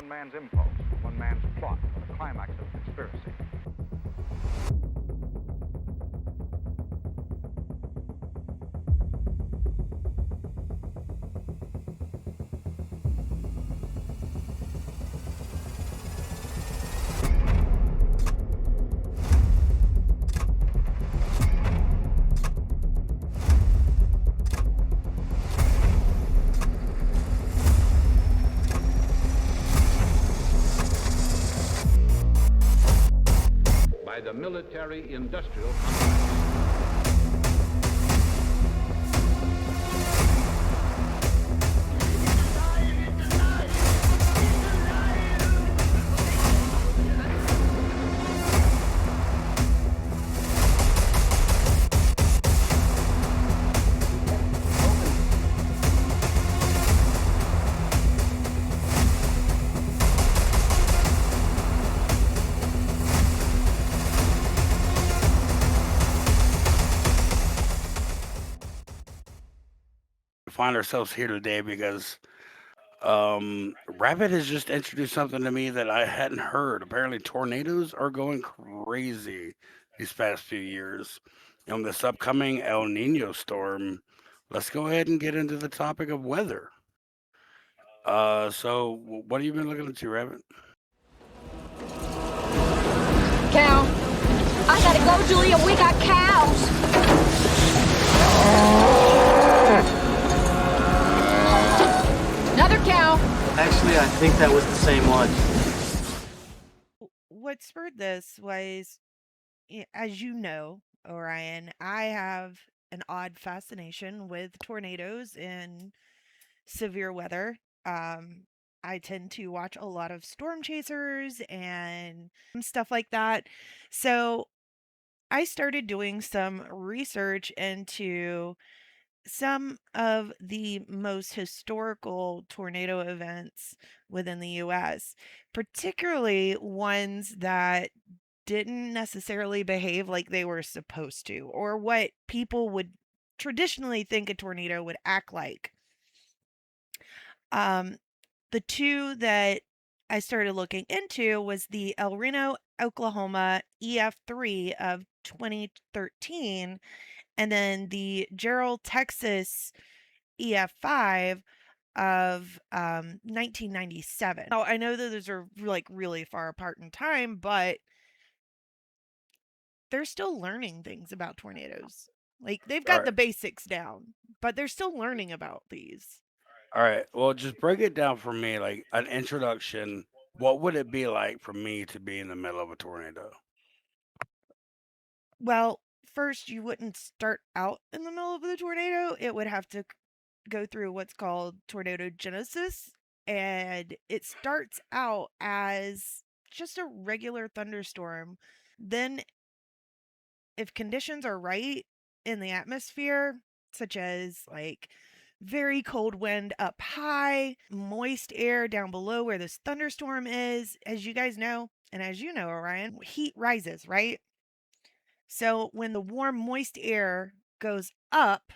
one man's impulse, one man's plot, or the climax of a conspiracy. By the military-industrial complex. Find ourselves here today because Rabbit has just introduced something to me that I hadn't heard. Apparently, tornadoes are going crazy these past few years. And this upcoming El Nino storm, let's go ahead and get into the topic of weather. What have you been looking into, Rabbit? Cow. I gotta go, Julia. We got cows. Another cow. Actually, I think that was the same one. What spurred this was, as you know, Orion, I have an odd fascination with tornadoes and severe weather. I tend to watch a lot of storm chasers and stuff like that. So I started doing some research into some of the most historical tornado events within the US, particularly ones that didn't necessarily behave like they were supposed to, or what people would traditionally think a tornado would act like. Um, the two that I started looking into was the El Reno, Oklahoma EF3 of 2013, and then the Jarrell, Texas EF5 of 1997. Now, I know that those are like really far apart in time, but they're still learning things about tornadoes. Like they've All got right. the basics down, but they're still learning about these. All right. Well, just break it down for me, like an introduction. What would it be like for me to be in the middle of a tornado? Well, first, you wouldn't start out in the middle of the tornado. It would have to go through what's called tornado genesis. And it starts out as just a regular thunderstorm. Then, if conditions are right in the atmosphere, such as like very cold wind up high, moist air down below where this thunderstorm is, as you guys know, and as you know, Orion, heat rises, right? So when the warm, moist air goes up,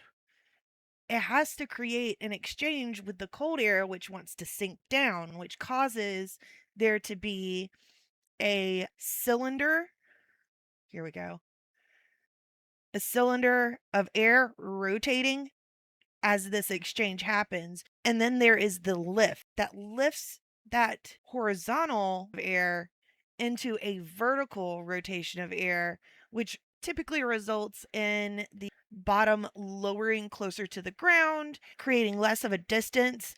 it has to create an exchange with the cold air, which wants to sink down, which causes there to be a cylinder. Here we go. A cylinder of air rotating as this exchange happens. And then there is the lift that lifts that horizontal air into a vertical rotation of air, which typically results in the bottom lowering closer to the ground, creating less of a distance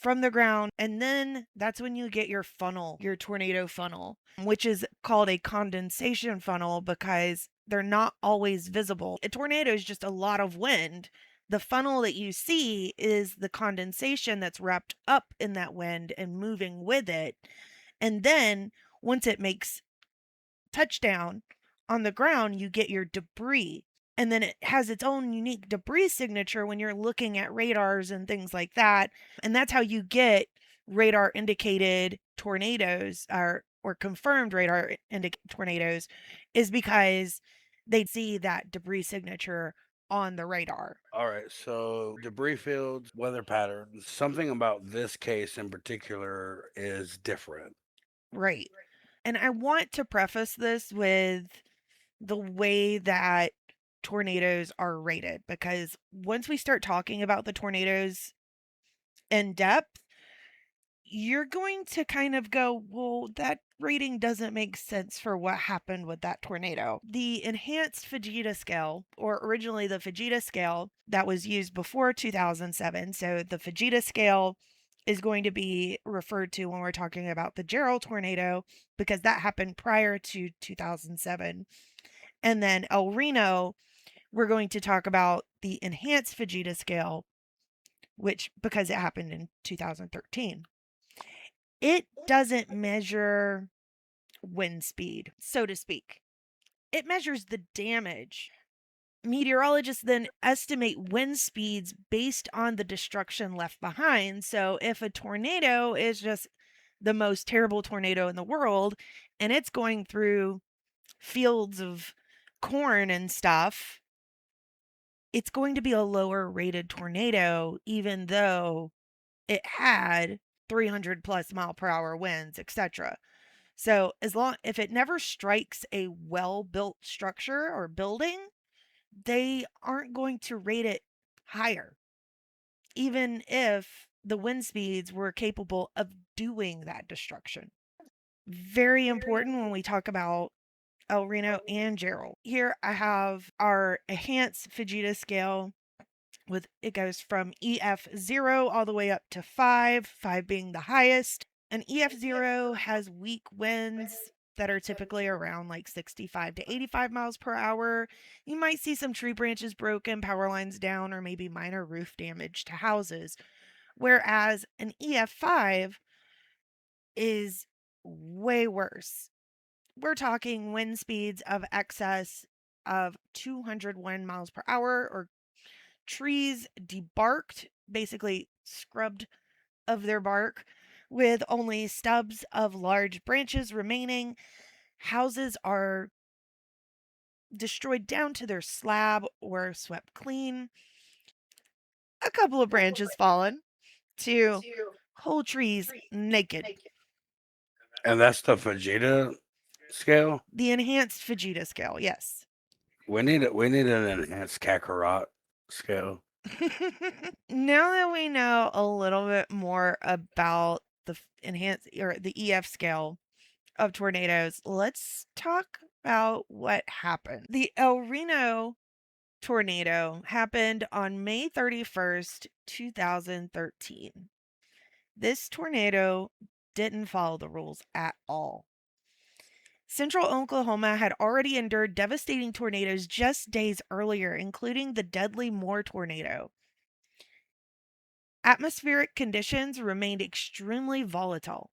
from the ground. And then that's when you get your funnel, your tornado funnel, which is called a condensation funnel because they're not always visible. A tornado is just a lot of wind. The funnel that you see is the condensation that's wrapped up in that wind and moving with it. And then once it makes touchdown on the ground, you get your debris. And then it has its own unique debris signature when you're looking at radars and things like that. And that's how you get radar indicated tornadoes or confirmed radar indicated tornadoes, is because they see that debris signature on the radar. All right, so debris fields, weather patterns, something about this case in particular is different. Right. And I want to preface this with the way that tornadoes are rated, because once we start talking about the tornadoes in depth, you're going to kind of go, well, that rating doesn't make sense for what happened with that tornado. The enhanced Fujita scale, or originally the Fujita scale that was used before 2007, so the Fujita scale is going to be referred to when we're talking about the Jarrell tornado, because that happened prior to 2007. And then El Reno, we're going to talk about the enhanced Fujita scale, which because it happened in 2013. It doesn't measure wind speed, so to speak. It measures the damage. Meteorologists then estimate wind speeds based on the destruction left behind. So if a tornado is just the most terrible tornado in the world and it's going through fields of corn and stuff, it's going to be a lower rated tornado, even though it had 300 plus mile per hour winds, etc. So if it never strikes a well-built structure or building, they aren't going to rate it higher, even if the wind speeds were capable of doing that destruction. Very important when we talk about El Reno and Jarrell. Here I have our enhanced Fujita scale. It goes from EF0 all the way up to 5, 5 being the highest. An EF0 has weak winds that are typically around like 65 to 85 miles per hour. You might see some tree branches broken, power lines down, or maybe minor roof damage to houses. Whereas an EF5 is way worse. We're talking wind speeds of excess of 201 miles per hour, or trees debarked, basically scrubbed of their bark, with only stubs of large branches remaining. Houses are destroyed down to their slab or swept clean. A couple of branches fallen, to whole trees naked. And that's the Fujita scale. The enhanced Fujita scale, yes. We need an enhanced Kakarot scale. Now that we know a little bit more about the enhanced or the EF scale of tornadoes, let's talk about what happened. The El Reno tornado happened on May 31st, 2013. This tornado didn't follow the rules at all. Central Oklahoma had already endured devastating tornadoes just days earlier, including the deadly Moore tornado. Atmospheric conditions remained extremely volatile,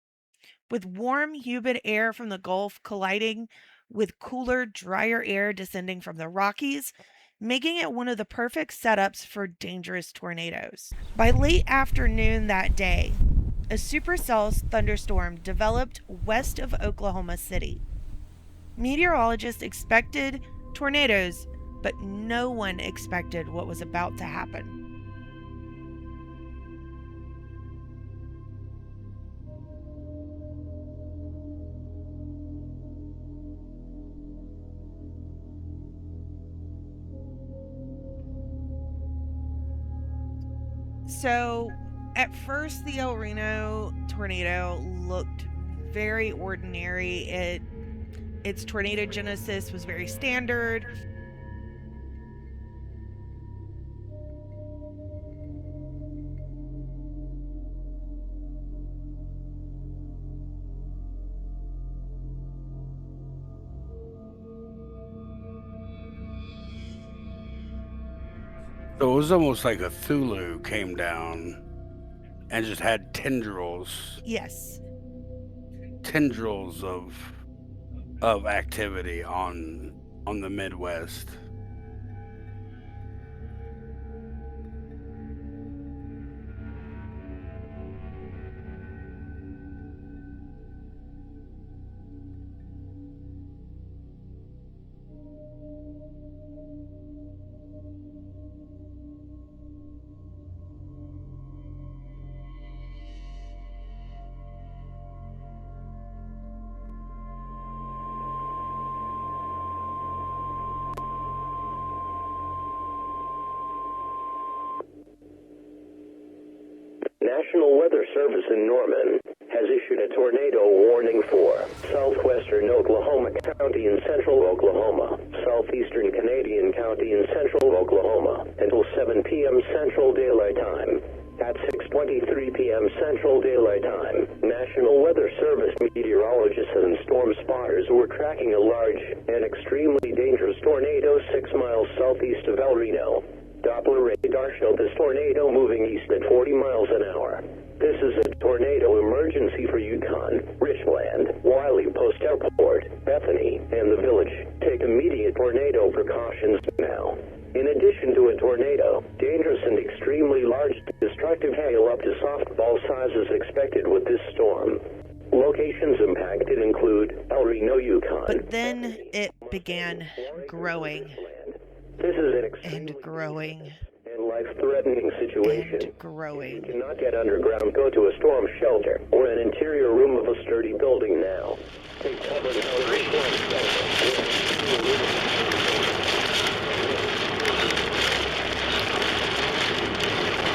with warm, humid air from the Gulf colliding with cooler, drier air descending from the Rockies, making it one of the perfect setups for dangerous tornadoes. By late afternoon that day, a supercell thunderstorm developed west of Oklahoma City. Meteorologists expected tornadoes, but no one expected what was about to happen. So, at first, the El Reno tornado looked very ordinary. Its tornado genesis was very standard. So it was almost like a Thulu came down and just had Yes. tendrils of activity on the Midwest. National Weather Service in Norman has issued a tornado warning for southwestern Oklahoma County in central Oklahoma, southeastern Canadian County in central Oklahoma until 7 p.m. Central Daylight Time. At 6:23 p.m. Central Daylight Time, National Weather Service meteorologists and storm spotters were tracking a large and extremely dangerous tornado 6 miles southeast of Reno. Doppler radar showed this tornado moving east at 40 miles an hour. This is a tornado emergency for Yukon, Richland, Wiley Post Airport, Bethany, and the village. Take immediate tornado precautions now. In addition to a tornado, dangerous and extremely large destructive hail up to softball size is expected with this storm. Locations impacted include Reno, Yukon. But then it began growing This is an and extremely growing and life-threatening situation. and growing. If you cannot get underground, go to a storm shelter or an interior room of a sturdy building now. Take cover in a storm shelter.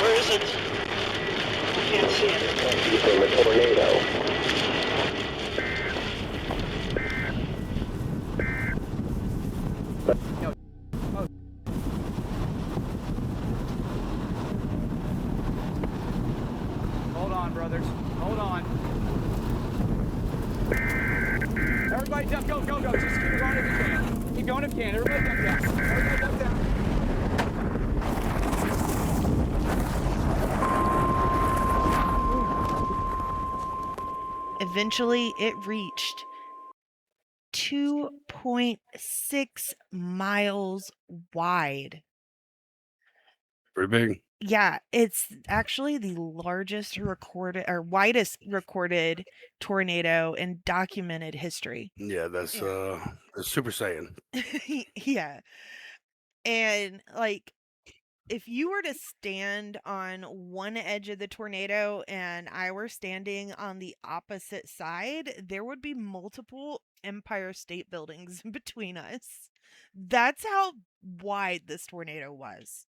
Where is it? I can't see it. From a tornado. Hold on, brothers. Hold on. Everybody jump, go, go, go. Just keep going if you can. Keep going if you can. Everybody jump down. Everybody jump down. Eventually, it reached 2.6 miles wide. Pretty big. Yeah, it's actually the largest recorded or widest recorded tornado in documented history. Yeah, that's Super Saiyan. Yeah. And like if you were to stand on one edge of the tornado and I were standing on the opposite side, there would be multiple Empire State Buildings between us. That's how wide this tornado was.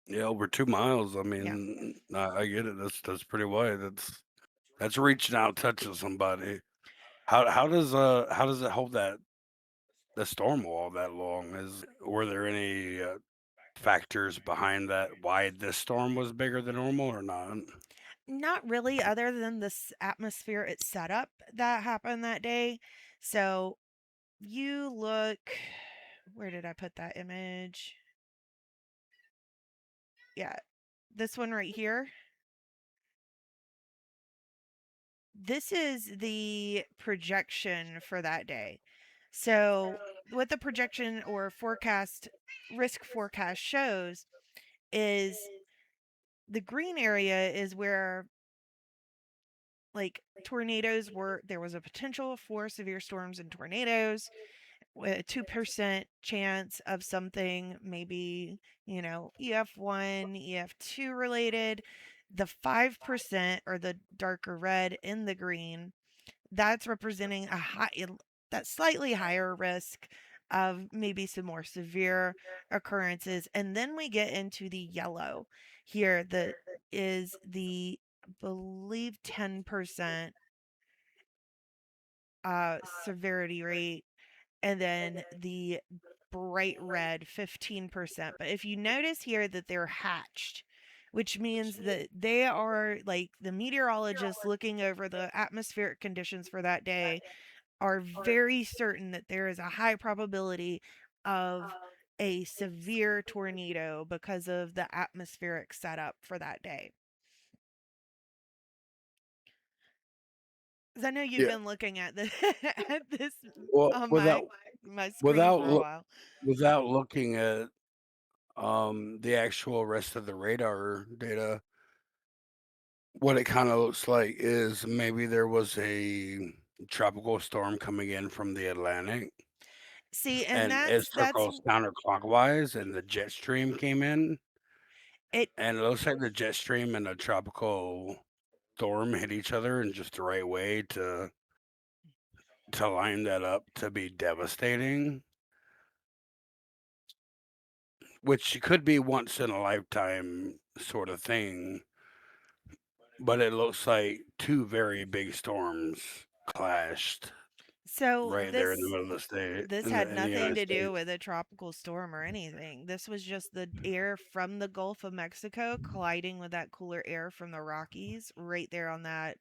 Yeah, over 2 miles. I mean, I get it. That's pretty wide. That's reaching out, touching somebody. How does it hold the storm wall that long? Were there any factors behind that why this storm was bigger than normal or not? Not really, other than this atmosphere it set up that happened that day. So you look, where did I put that image? Yeah, this one right here. This is the projection for that day. So, what the projection or forecast, risk forecast shows is the green area is where like tornadoes were, there was a potential for severe storms and tornadoes, with a 2% chance of something, maybe, EF1, EF2 related. The 5% or the darker red in the green, that's representing that slightly higher risk of maybe some more severe occurrences. And then we get into the yellow here that is the, I believe, 10% severity rate, and then the bright red 15%. But if you notice here that they're hatched, which means that they are like the meteorologists looking over the atmospheric conditions for that day are very certain that there is a high probability of a severe tornado because of the atmospheric setup for that day. 'Cause I know you've Yeah. been looking at this at this Well, on without my screen without for a loo- while. without looking at the actual rest of the radar data, what it kind of looks like is maybe there was a tropical storm coming in from the Atlantic, See, and and it that's circles counterclockwise, and the jet stream came in, it. and it looks like the jet stream and the tropical storm hit each other in just the right way to line that up to be devastating, which could be once in a lifetime sort of thing. but it looks like two very big storms clashed So right there in the middle of the state this in had the nothing United to do States. with a tropical storm or anything. This was just the air from the Gulf of Mexico colliding with that cooler air from the Rockies right there on that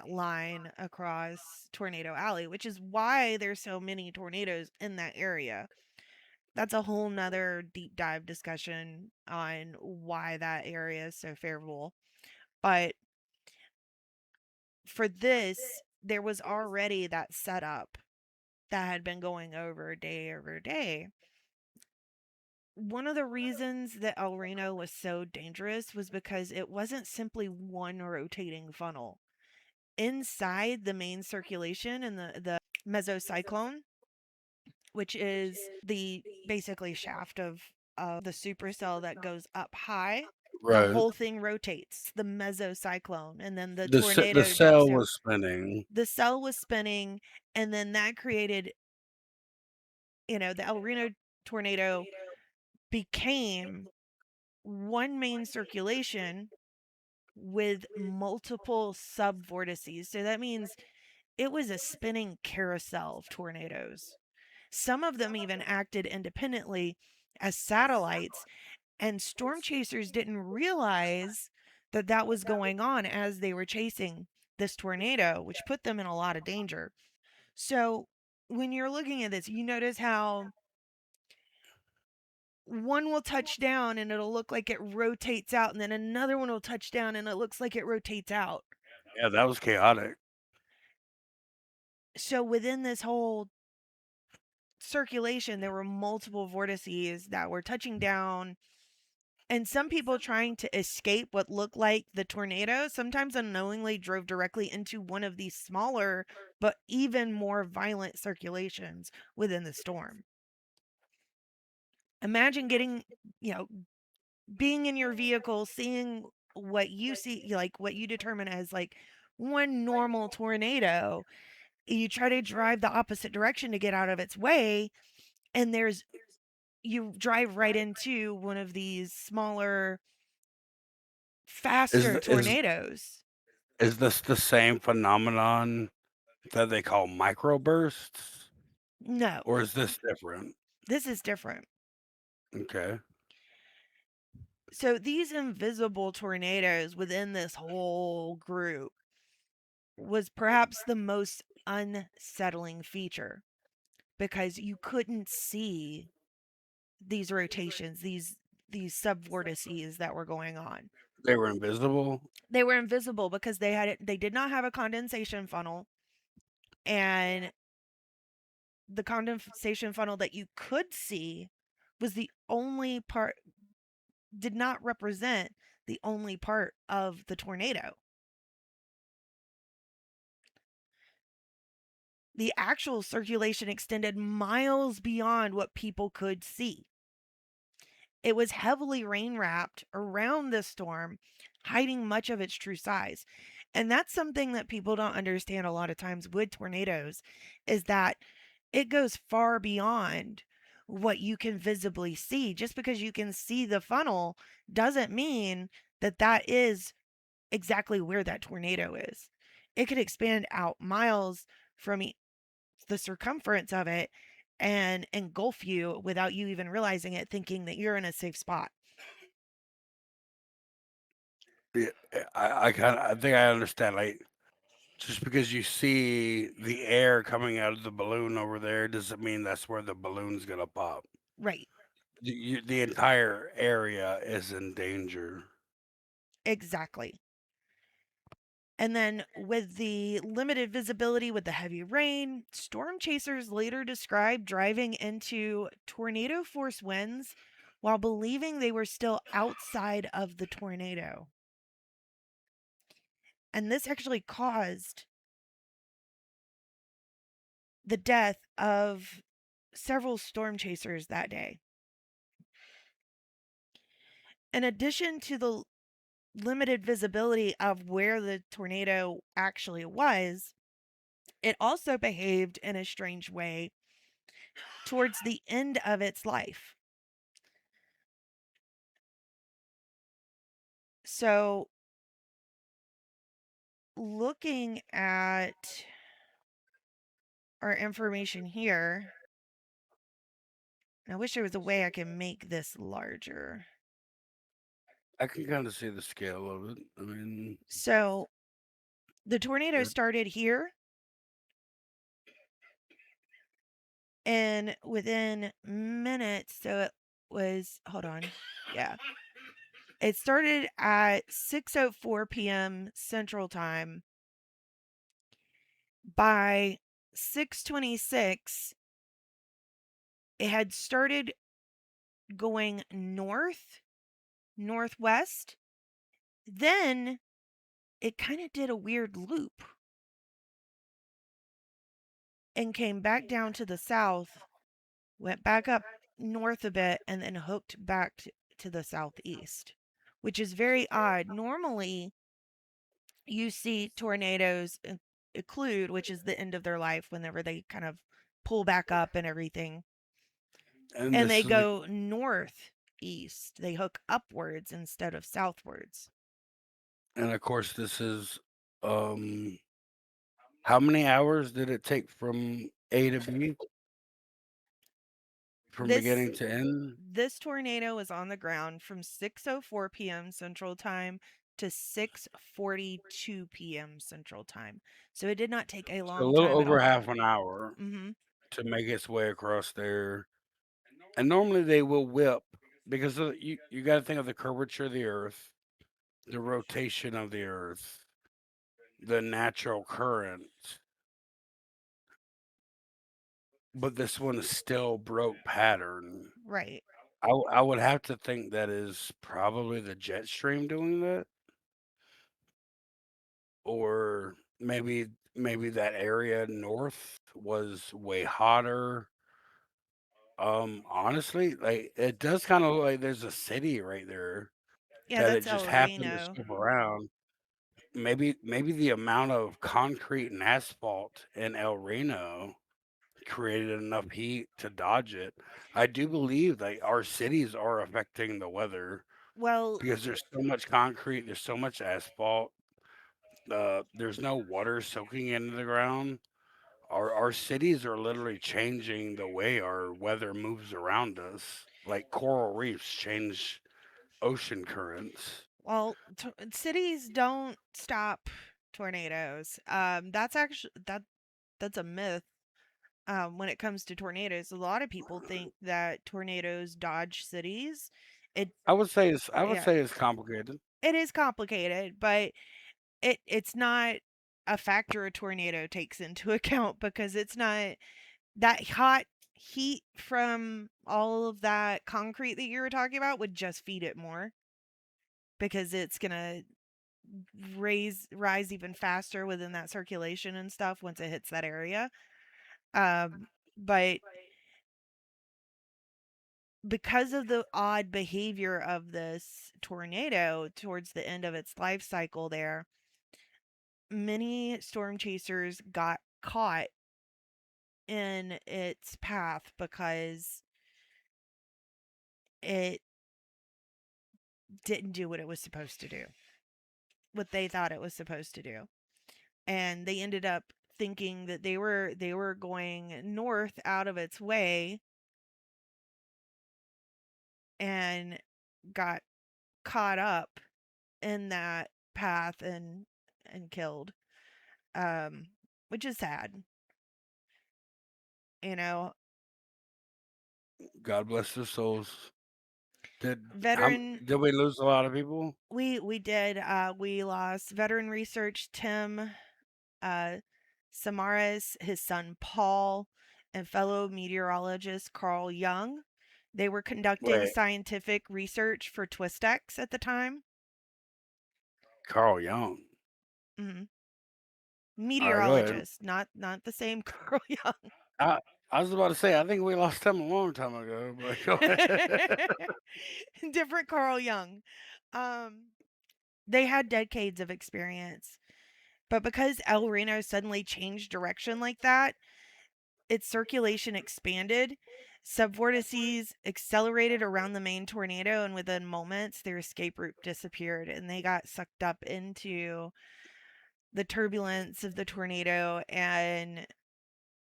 line across Tornado Alley, which is why there's so many tornadoes in that area. That's a whole nother deep dive discussion on why that area is so favorable. But for this, there was already that setup that had been going over day. One of the reasons that El Reno was so dangerous was because it wasn't simply one rotating funnel. Inside the main circulation and the mesocyclone, which is the basically shaft of the supercell that goes up high, the Right. whole thing rotates. The mesocyclone, and then the The tornado jumps cell down. was spinning. The cell was spinning, and then that created, the El Reno tornado became one main circulation with multiple subvortices. So that means it was a spinning carousel of tornadoes. Some of them even acted independently as satellites, and storm chasers didn't realize that that was going on as they were chasing this tornado, which put them in a lot of danger. So when you're looking at this, you notice how one will touch down and it'll look like it rotates out, and then another one will touch down and it looks like it rotates out. Yeah, that was chaotic. So within this whole circulation, there were multiple vortices that were touching down, and some people trying to escape what looked like the tornado sometimes unknowingly drove directly into one of these smaller but even more violent circulations within the storm. Imagine getting, you know, being in your vehicle, seeing what you see, like what you determine as like one normal tornado. You try to drive the opposite direction to get out of its way, and you drive right into one of these smaller, Is faster is tornadoes. is this the same phenomenon that they call microbursts, No, or is this different? this is different. Okay. So these invisible tornadoes within this whole group was perhaps the most unsettling feature, because you couldn't see these rotations, these subvortices that were going on. They were invisible? They were invisible because they did not have a condensation funnel, and the condensation funnel that you could see was the only part, did not represent the only part of the tornado. The actual circulation extended miles beyond what people could see. It was heavily rain wrapped around the storm, hiding much of its true size. And that's something that people don't understand a lot of times with tornadoes, is that it goes far beyond what you can visibly see. Just because you can see the funnel doesn't mean that that is exactly where that tornado is. It could expand out miles from the circumference of it and engulf you without you even realizing it, thinking that you're in a safe spot. Yeah, I think I understand, like, just because you see the air coming out of the balloon over there doesn't mean that's where the balloon's gonna pop. Right. The entire area is in danger. Exactly. And then with the limited visibility with the heavy rain, storm chasers later described driving into tornado force winds while believing they were still outside of the tornado. And this actually caused the death of several storm chasers that day. In addition to the limited visibility of where the tornado actually was, it also behaved in a strange way towards the end of its life. So looking at our information here, I wish there was a way I can make this larger. I can kind of see the scale of it. I mean, So the tornado Sure. started here, and within minutes, so it was, hold on, yeah. It started at 6:04 p.m. Central Time. By 6:26, it had started going northwest. Then it kind of did a weird loop and came back down to the south, went back up north a bit, and then hooked back to the southeast, which is very odd. Normally, you see tornadoes occlude, which is the end of their life whenever they kind of pull back up and everything. and And this they is go northeast. They hook upwards instead of southwards. and of course, this is how many hours did it take from A to B, from This beginning to end? this tornado was on the ground from 6:04 p.m. Central Time to 6:42 p.m. Central Time. So it did not take a A long little time at over all. half an hour Mhm. to make its way across there. And normally they will whip because you got to think of the curvature of the earth, the rotation of the earth, the natural current. But this one still broke pattern. Right. I would have to think that is probably the jet stream doing that, or maybe that area north was way hotter. Honestly, like it does kind of look like there's a city right there Yeah, that it that's just El happened to Reno. skip around. Maybe the amount of concrete and asphalt in El Reno created enough heat to dodge it. I do believe that our cities are affecting the weather Well, because there's so much concrete, there's so much asphalt, there's no water soaking into the ground. Our cities are literally changing the way our weather moves around us. Like coral reefs change ocean currents. cities don't stop tornadoes. That's actually that's a myth. When it comes to tornadoes, a lot of people think that tornadoes dodge cities. It I would Yeah, say it's complicated. it is complicated, but it's not a factor a tornado takes into account because it's not that hot heat from all of that concrete that you were talking about would just feed it more because it's gonna rise even faster within that circulation and stuff once it hits that area. But because of the odd behavior of this tornado towards the end of its life cycle there, many storm chasers got caught in its path because it didn't do what it was supposed to do, what they thought it was supposed to do. And they ended up thinking that they were going north out of its way and got caught up in that path and killed, um which is sad, you know. God bless their souls. Veteran Did we lose a lot of people? we did we lost veteran research Tim uh Samaras, his son Paul, and fellow meteorologist Carl Young. They were conducting Wait, scientific research for Twistex at the time. Carl Young. Hmm. All right, go ahead. Meteorologist, not the same Carl Young. I I was about to say I think we lost him a long time ago, but go ahead. Different Carl Young. They had decades of experience, but because El Reno suddenly changed direction like that, its circulation expanded. Subvortices accelerated around the main tornado, and within moments, their escape route disappeared, and they got sucked up into the turbulence of the tornado and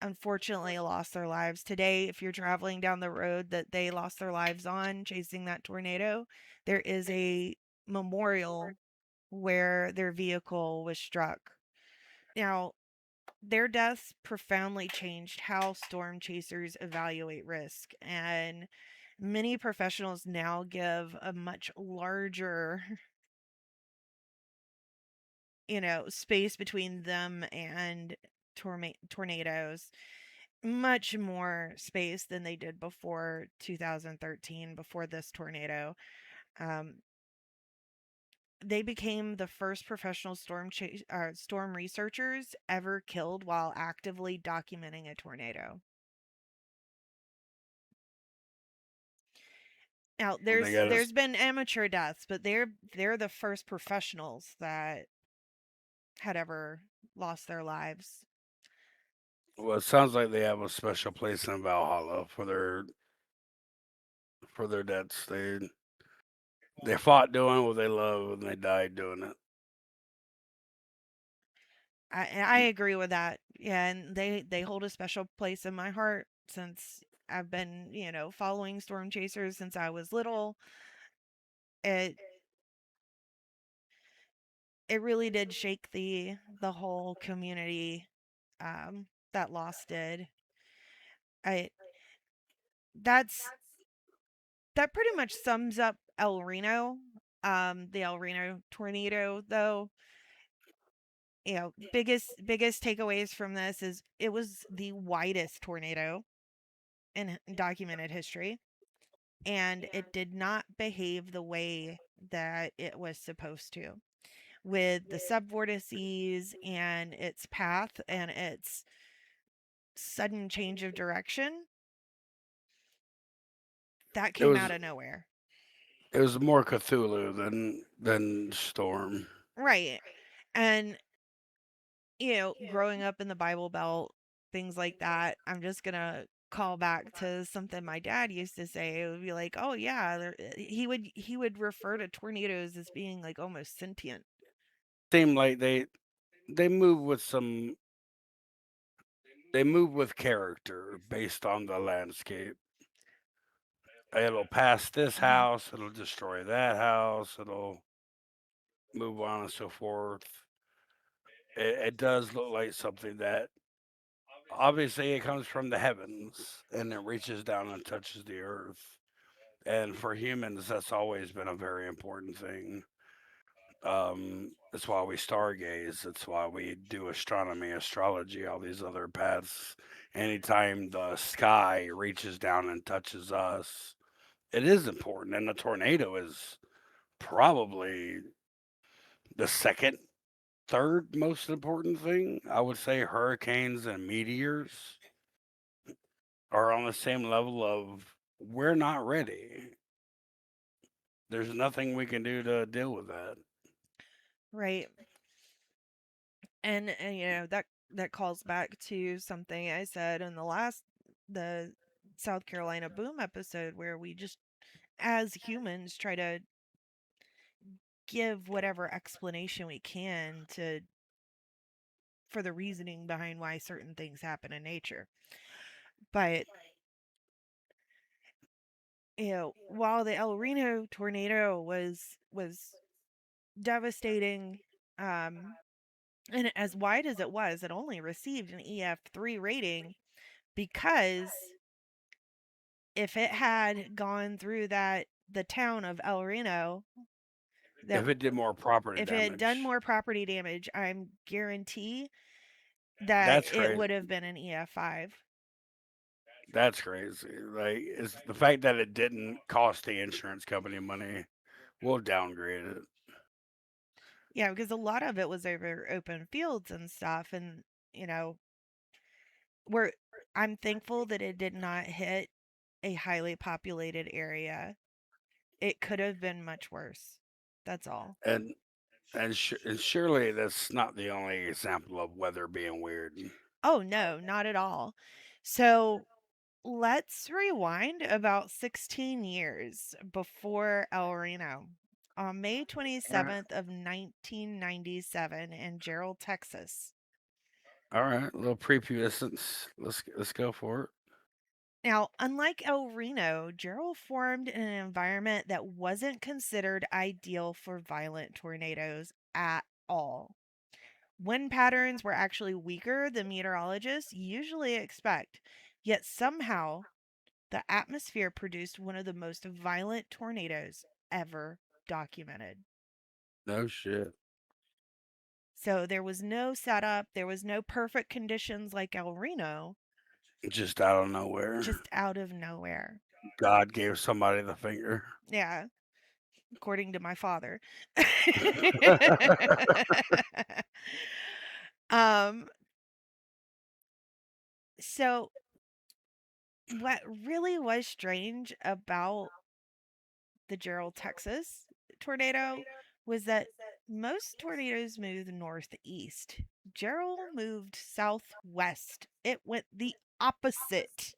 unfortunately lost their lives. Today, if you're traveling down the road that they lost their lives on chasing that tornado, there is a memorial where their vehicle was struck. Now, their deaths profoundly changed how storm chasers evaluate risk, and many professionals now give a much larger, space between them and tornadoes, much more space than they did before 2013, before this tornado. Um, they became the first professional storm researchers ever killed while actively documenting a tornado. Now, They got us. there's been amateur deaths, but they're the first professionals that had ever lost their lives. Well, it sounds like they have a special place in Valhalla for their deaths. They fought doing what they love and they died doing it. I agree with that. Yeah, and they hold a special place in my heart since I've been, following storm chasers since I was little. It it really did shake the whole community, that loss did. I that's that pretty much sums up El Reno. The El Reno tornado, though, biggest takeaways from this is it was the widest tornado in documented history, and it did not behave the way that it was supposed to, with the subvortices and its path and its sudden change of direction that It came was out of nowhere. it was more Cthulhu than Storm. Right. And growing up in the Bible Belt, things like that, I'm just gonna call back to something my dad used to say. It would be like, "Oh yeah," he would refer to tornadoes as being like almost sentient. Seemed like they move with some they move with character based on the landscape. It'll pass this Mhm. house, it'll destroy that house, it'll move on and so forth. It does look like something that obviously it comes from the heavens and it reaches down and touches the earth. And for humans, that's always been a very important thing. It's why we stargaze. It's why we do astronomy, astrology, all these other paths. Anytime the sky reaches down and touches us, it is important. And a tornado is probably the second, third most important thing. I would say hurricanes and meteors are on the same level of we're not ready. There's nothing we can do to deal with that. Right. And that calls back to something I said in the South Carolina boom episode, where we just, as humans, try to give whatever explanation we can to for the reasoning behind why certain things happen in nature. But while the El Reno tornado was devastating, um, and as wide as it was, it only received an EF3 rating because if it had gone through the town of El Reno, that If it did more property if it had done damage, more property damage, I'm guarantee that that's it crazy. would have been an EF5. That's crazy. Like, it's the fact that it didn't cost the insurance company money. We'll downgrade it. Yeah, because a lot of it was over open fields and stuff, and you know, we're I'm thankful that it did not hit a highly populated area. It could have been much worse. That's all. And and surely that's not the only example of weather being weird. Oh no, not at all. So let's rewind about 16 years before El Reno. on May 27th of 1997 in Jarrell, Texas. All right, a little prepubescence. Let's go for it. Now, unlike El Reno, Jarrell formed in an environment that wasn't considered ideal for violent tornadoes at all. Wind patterns were actually weaker than meteorologists usually expect, yet somehow the atmosphere produced one of the most violent tornadoes ever documented. No shit. So there was no setup, there was no perfect conditions like El Reno, Just out of nowhere. just out of nowhere. God gave somebody the finger. Yeah, according to my father. um so what really was strange about the Jarrell, Texas tornado was that most tornadoes move northeast. Jarrell moved southwest. It went the opposite.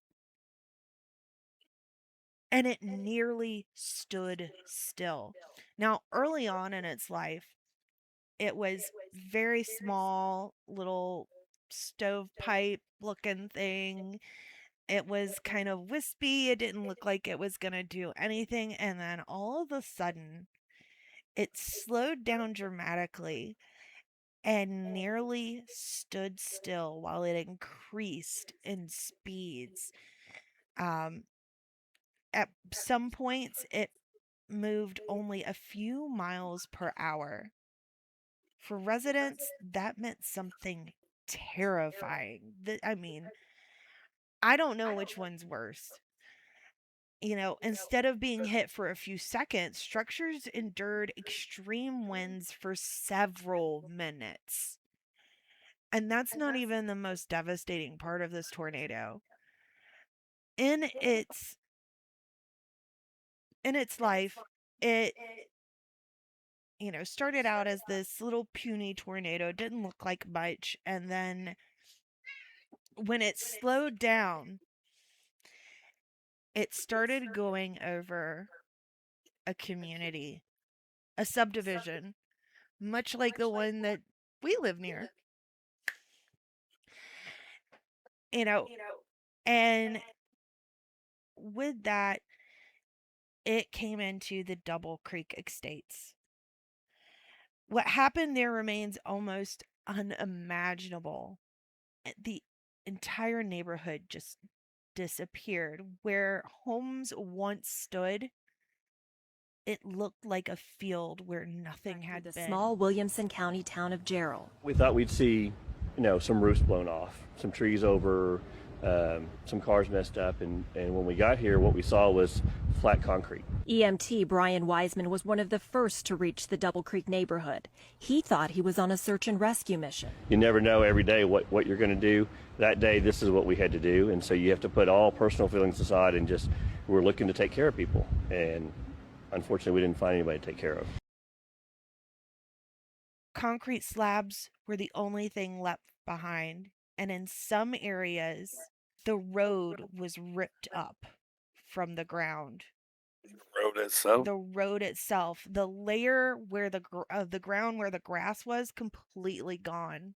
And it nearly stood still. Now, early on in its life, it was very small, little stovepipe looking thing. It was kind of wispy. It didn't look like it was going to do anything. And then all of a sudden, it slowed down dramatically and nearly stood still while it increased in speeds. Um, at some points, it moved only a few miles per hour. For residents, that meant something terrifying. I mean, I don't know which one's worse. Instead of being hit for a few seconds, structures endured extreme winds for several minutes. And that's not even the most devastating part of this tornado. In its life, it started out as this little puny tornado, didn't look like much, and then when it slowed down, it started going over a community, a subdivision, much like the one that we live near. And with that, it came into the Double Creek Estates. What happened there remains almost unimaginable. The entire neighborhood just disappeared. Where homes once stood, it looked like a field where nothing had the been. Small Williamson County town of Jarrell. We thought we'd see, some roofs blown off, some trees over, some cars messed up, and when we got here, what we saw was flat concrete. EMT Brian Wiseman was one of the first to reach the Double Creek neighborhood. He thought he was on a search and rescue mission. You never know every day what you're going to do. That day, this is what we had to do, and so you have to put all personal feelings aside and just, we're looking to take care of people, and unfortunately, we didn't find anybody to take care of. Concrete slabs were the only thing left behind, and in some areas, the road was ripped up from the ground. The road itself, the layer where the ground where the grass was, completely gone.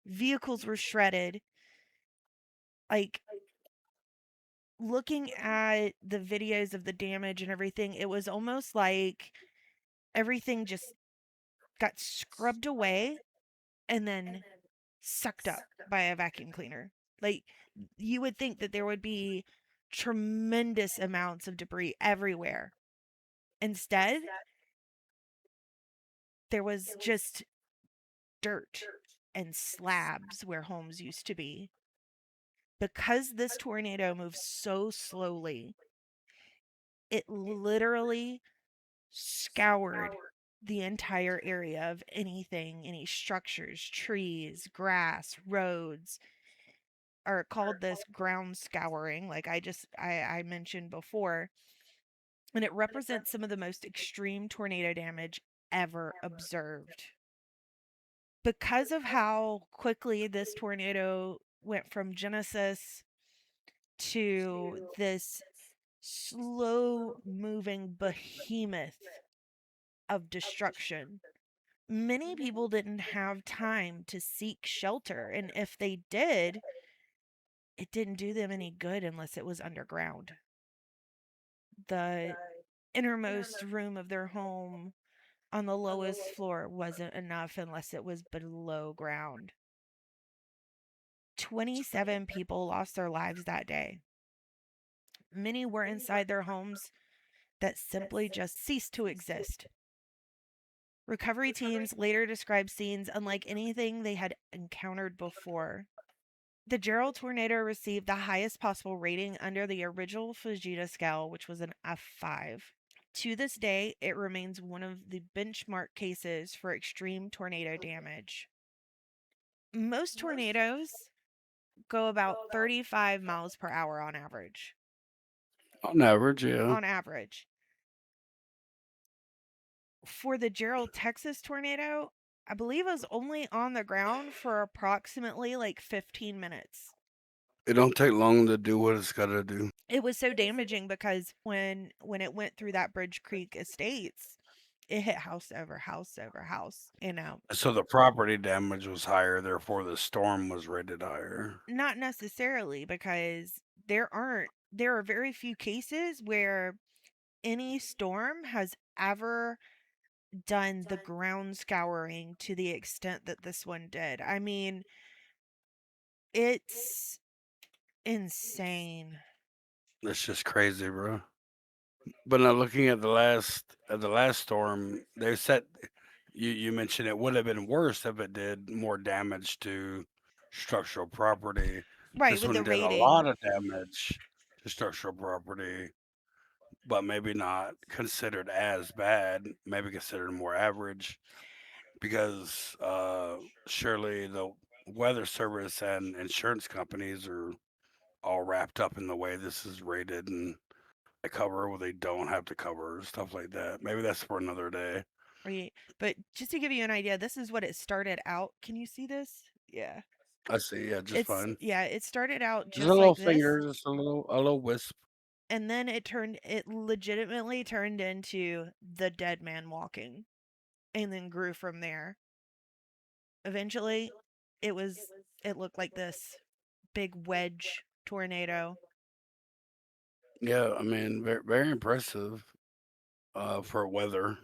Vehicles were shredded. Like, looking at the videos of the damage and everything, it was almost like everything just got scrubbed away and then sucked up by a vacuum cleaner. Like, you would think that there would be tremendous amounts of debris everywhere. Instead, there was just dirt and slabs where homes used to be. Because this tornado moved so slowly, it literally scoured the entire area of anything, any structures, trees, grass, roads, are called this ground scouring, like I mentioned before. And it represents some of the most extreme tornado damage ever observed. Because of how quickly this tornado went from genesis to this slow moving behemoth of destruction. Many people didn't have time to seek shelter, and if they did, it didn't do them any good unless it was underground. The innermost room of their home on the lowest floor wasn't enough unless it was below ground. 27 people lost their lives that day. Many were inside their homes that simply just ceased to exist. Recovery teams later described scenes unlike anything they had encountered before. The Jarrell tornado received the highest possible rating under the original Fujita scale, which was an F5. To this day, it remains one of the benchmark cases for extreme tornado damage. Most tornadoes go about 35 miles per hour on average. On average, yeah. On average. For the Jarrell, Texas tornado, I believe it was only on the ground for approximately like 15 minutes. It don't take long to do what it's got to do. It was so damaging because when it went through that Bridge Creek Estates, it hit house over house over house, So the property damage was higher, therefore the storm was rated higher. Not necessarily, because there are very few cases where any storm has ever done the ground scouring to the extent that this one did. I mean, it's insane. That's just crazy, bro. But now looking at the last storm, they said you mentioned it would have been worse if it did more damage to structural property. Right, This with one the did a rating. lot of damage to structural property, but maybe not considered as bad, maybe considered more average, because surely the weather service and insurance companies are all wrapped up in the way this is rated, and they cover where they don't have to cover, stuff like that. Maybe that's for another day. Right. But just to give you an idea, this is what it started out. Can you see this? Yeah. I see, yeah, just fine. It started out Just a just little like this, finger, just a little wisp. and then it legitimately turned into the dead man walking, and then grew from there. Eventually, it looked like this big wedge tornado. Yeah, I mean, very, very impressive for weather.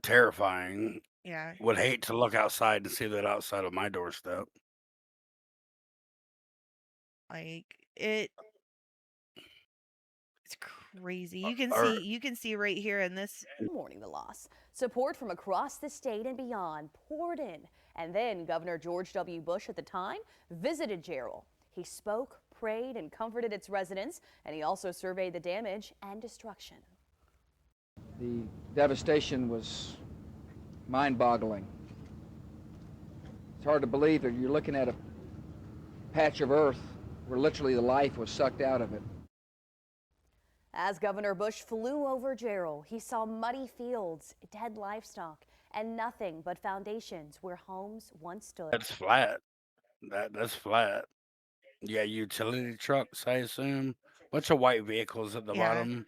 Terrifying. Yeah. Would hate to look outside and see that outside of my doorstep. Like it's crazy. You can Or see right here in this. Mourning the loss. Support from across the state and beyond poured in. And then Governor George W. Bush at the time visited Jarrell. He spoke, prayed, and comforted its residents, and he also surveyed the damage and destruction. The devastation was mind-boggling. It's hard to believe that you're looking at a patch of earth where literally the life was sucked out of it. As Governor Bush flew over Jarrell, he saw muddy fields, dead livestock, and nothing but foundations where homes once stood. that's flat. That's flat. Yeah, utility trucks, I assume. Bunch of white vehicles at the Yeah. bottom.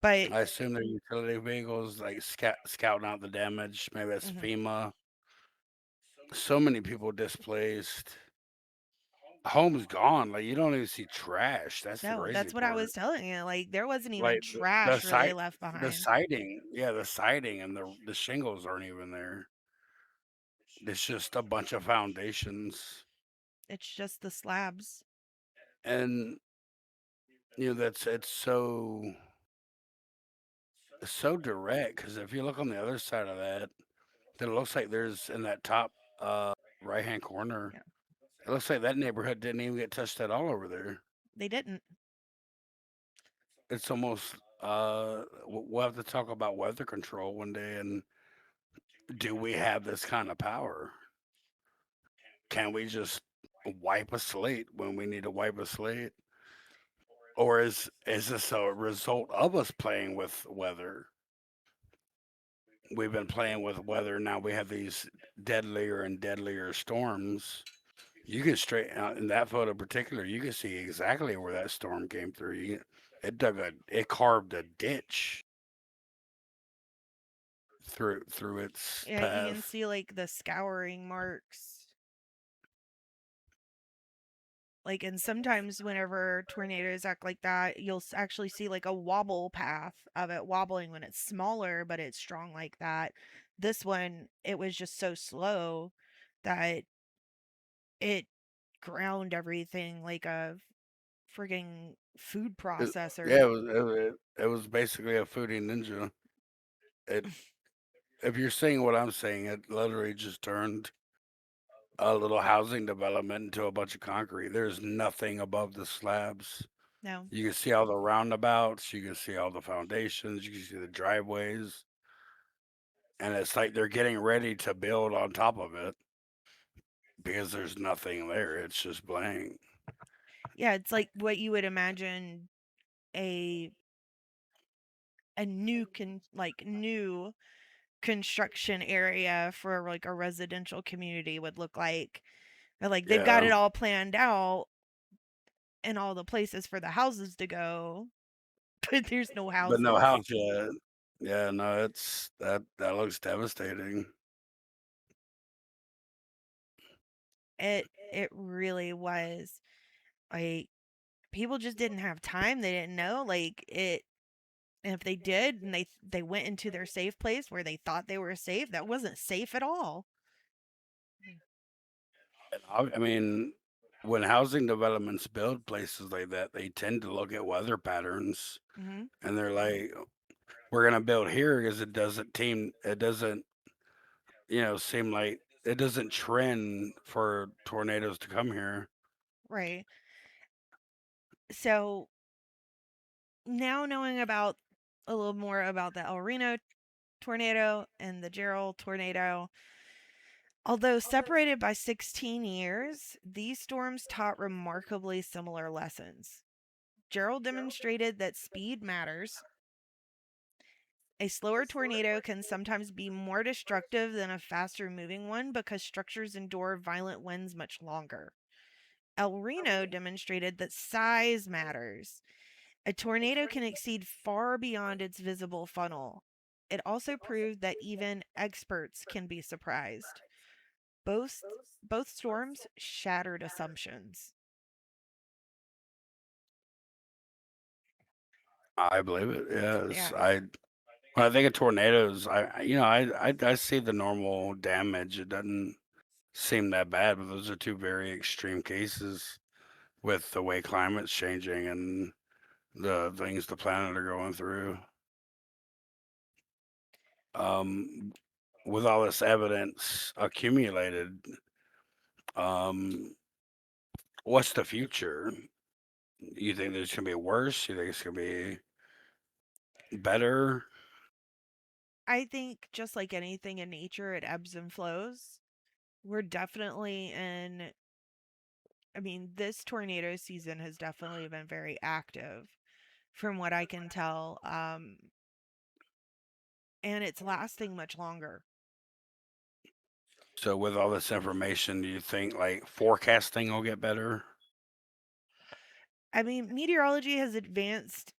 But I assume they're utility vehicles, like scouting out the damage. Maybe that's FEMA. So many people displaced. Homes gone. Like you don't even see trash. That's the no, crazy that's what I was part. telling you. Like there wasn't even Like trash really left the behind. siding, yeah, the siding and the shingles aren't even there. It's just a bunch of foundations, It's just the slabs. and it's so direct. Because if you look on the other side of that, then it looks like there's in that top right hand corner. Yeah. It looks like that neighborhood didn't even get touched at all over there. They didn't. It's almost we'll have to talk about weather control one day, and do we have this kind of power? Can we just wipe a slate when we need to wipe a slate? Or is this a result of us playing with weather? We've been playing with weather, now we have these deadlier and deadlier storms. You can straight out in that photo in particular, you can see exactly where that storm came through. It carved a ditch. through its Yeah, you can path. see like the scouring marks. Like, and sometimes whenever tornadoes act like that, you'll actually see like a wobble path of it wobbling when it's smaller, but it's strong like that. This one, it was just so slow that it ground everything like a frigging food It, processor. yeah, it was basically a foodie ninja. It If you're seeing what I'm saying, it literally just turned a little housing development into a bunch of concrete. There's nothing above the slabs. No. You can see all the roundabouts, you can see all the foundations, you can see the driveways, and it's like they're getting ready to build on top of it because there's nothing there. It's just blank. Yeah, it's like what you would imagine a new construction area for like a residential community would look like. But like they've got Yeah, it all planned out and all the places for the houses to go, but there's no but no houses. house yet. Yeah, no, it's that looks devastating. It really was. Like people just didn't have time. They didn't know like it. And if they did and they went into their safe place where they thought they were safe, that wasn't safe at all. And I mean, when housing developments build places like that, they tend to look at weather patterns, Mhm. and they're like, "We're gonna build here because it doesn't, seem like it doesn't trend for tornadoes to come here." Right. So now knowing about a little more about the El Reno tornado and the Jarrell tornado, although separated by 16 years, these storms taught remarkably similar lessons. Jarrell demonstrated that speed matters. A slower tornado can sometimes be more destructive than a faster moving one because structures endure violent winds much longer. El Reno demonstrated that size matters. A tornado can exceed far beyond its visible funnel. It also proved that even experts can be surprised. Both both storms shattered assumptions. I believe it. Yes, Yeah. when I think of tornadoes, I see the normal damage. It doesn't seem that bad, but those are two very extreme cases with the way climate's changing and the things the planet are going through. Um, with all this evidence accumulated, um, what's the future? You think there's gonna be worse? You think it's gonna be better? I think just like anything in nature, it ebbs and flows. We're definitely in, I mean, this tornado season has definitely been very active from what I can tell. And it's lasting much longer. So with all this information, do you think like forecasting will get better? I mean, meteorology has advanced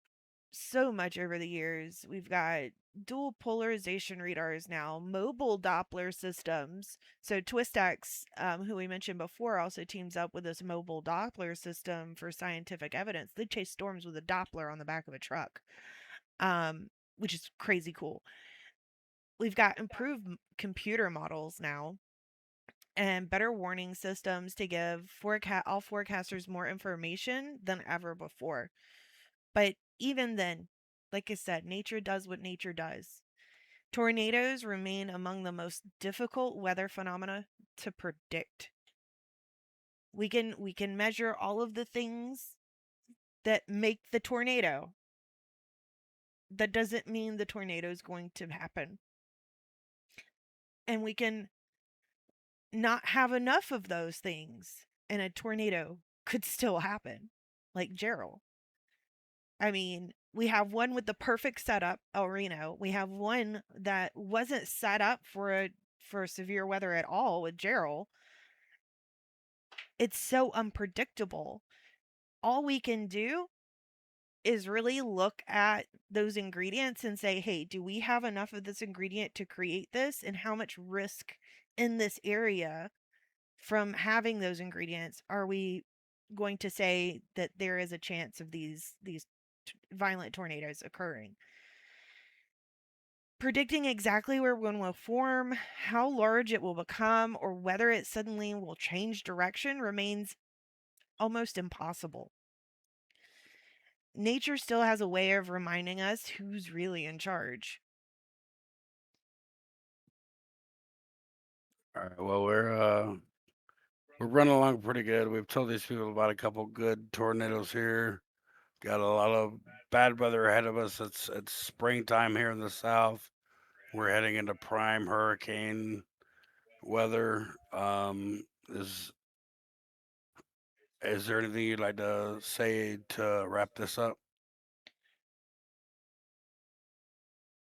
so much over the years. We've got dual polarization radars now, mobile Doppler systems. So Twistex, who we mentioned before, also teams up with this mobile Doppler system for scientific evidence. They chase storms with a Doppler on the back of a truck, which is crazy cool. We've got improved computer models now and better warning systems to give all forecasters more information than ever before. But even then, like I said, nature does what nature does. Tornadoes remain among the most difficult weather phenomena to predict. We can measure all of the things that make the tornado. That doesn't mean the tornado is going to happen. And we can not have enough of those things and a tornado could still happen. Like Jarrell. I mean, we have one with the perfect setup, El Reno. We have one that wasn't set up for severe weather at all with Jarrell. It's so unpredictable. All we can do is really look at those ingredients and say, hey, do we have enough of this ingredient to create this? And how much risk in this area from having those ingredients are we going to say that there is a chance of these violent tornadoes occurring? Predicting exactly where one will form, how large it will become, or whether it suddenly will change direction remains almost impossible. Nature still has a way of reminding us who's really in charge. All right. Well, we're running along pretty good. We've told these people about a couple good tornadoes here. Got a lot of bad weather ahead of us. It's springtime here in the south. We're heading into prime hurricane weather. Is there anything you'd like to say to wrap this up?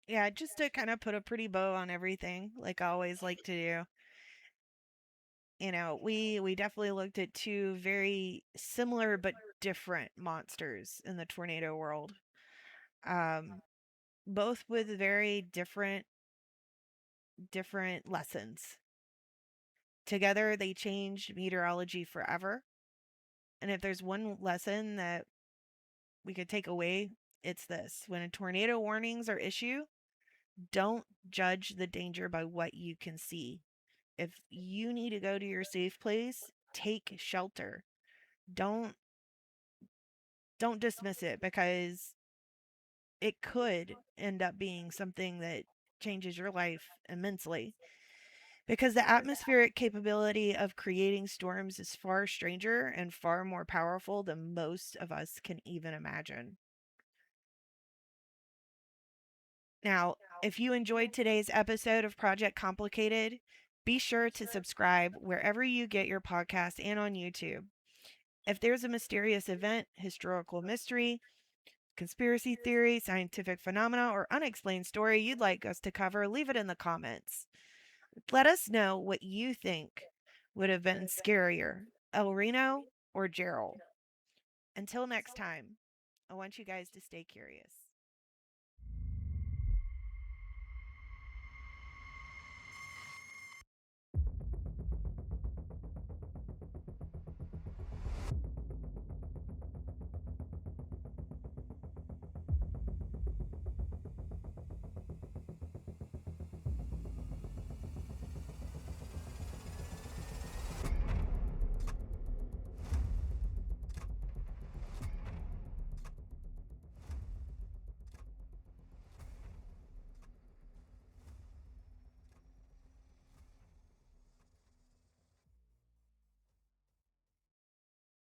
Yeah, just to kind of put a pretty bow on everything, like I always like to do. You know, we definitely looked at two very similar but different monsters in the tornado world. Both with very different lessons. Together they changed meteorology forever. And if there's one lesson that we could take away, it's this. When tornado warnings are issued, don't judge the danger by what you can see. If you need to go to your safe place, take shelter. Don't don't dismiss it, because it could end up being something that changes your life immensely. Because the atmospheric capability of creating storms is far stranger and far more powerful than most of us can even imagine. Now, if you enjoyed today's episode of Project Complicated, be sure to subscribe wherever you get your podcast and on YouTube. If there's a mysterious event, historical mystery, conspiracy theory, scientific phenomena, or unexplained story you'd like us to cover, leave it in the comments. Let us know what you think would have been scarier, El Reno or Jarrell. Until next time, I want you guys to stay curious.